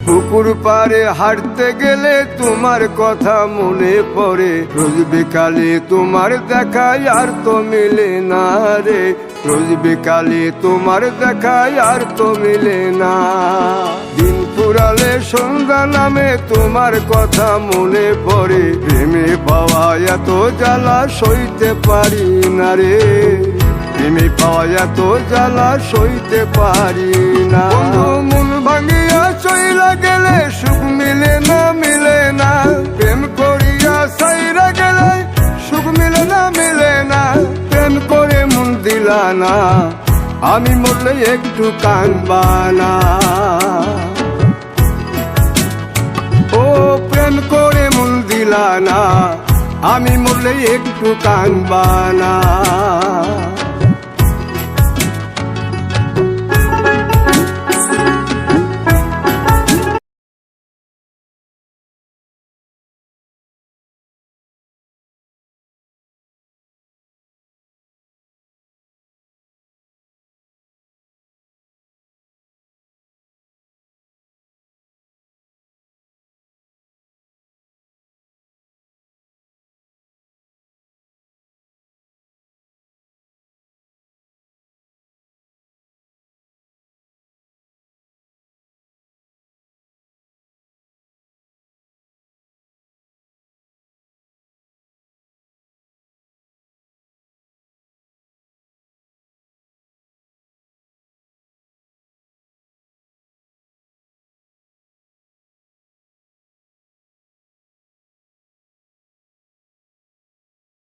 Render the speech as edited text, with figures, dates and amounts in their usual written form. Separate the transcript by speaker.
Speaker 1: পুকুর পাড়ে হাঁটতে গেলে তোমার কথা মনে পড়ে, রোজ বিকালে তোমার দেখায় আর তো মিলে না রে, রোজ বিকালে তোমার দেখায় আর তো মিলে না। দিন ফুরালে সন্ধ্যা নামে তোমার কথা মনে পড়ে, প্রেমে পাওয়া এত জ্বালা সইতে পারি না রে, প্রেমে পাওয়া এত জ্বালা সইতে পারি না। মন ভাঙিয়া চইলা গেলে সুখ মিলে না, মিলে না, প্রেম করিয়া সাইরা গেলে সুখ মিলে না, মিলে না, প্রেম করে মন দিলা না, আমি মরলে একটু কাঁদবা না। ও প্রেম করে মন দিলা না, আমি মরলে একটু কাঁদবা না।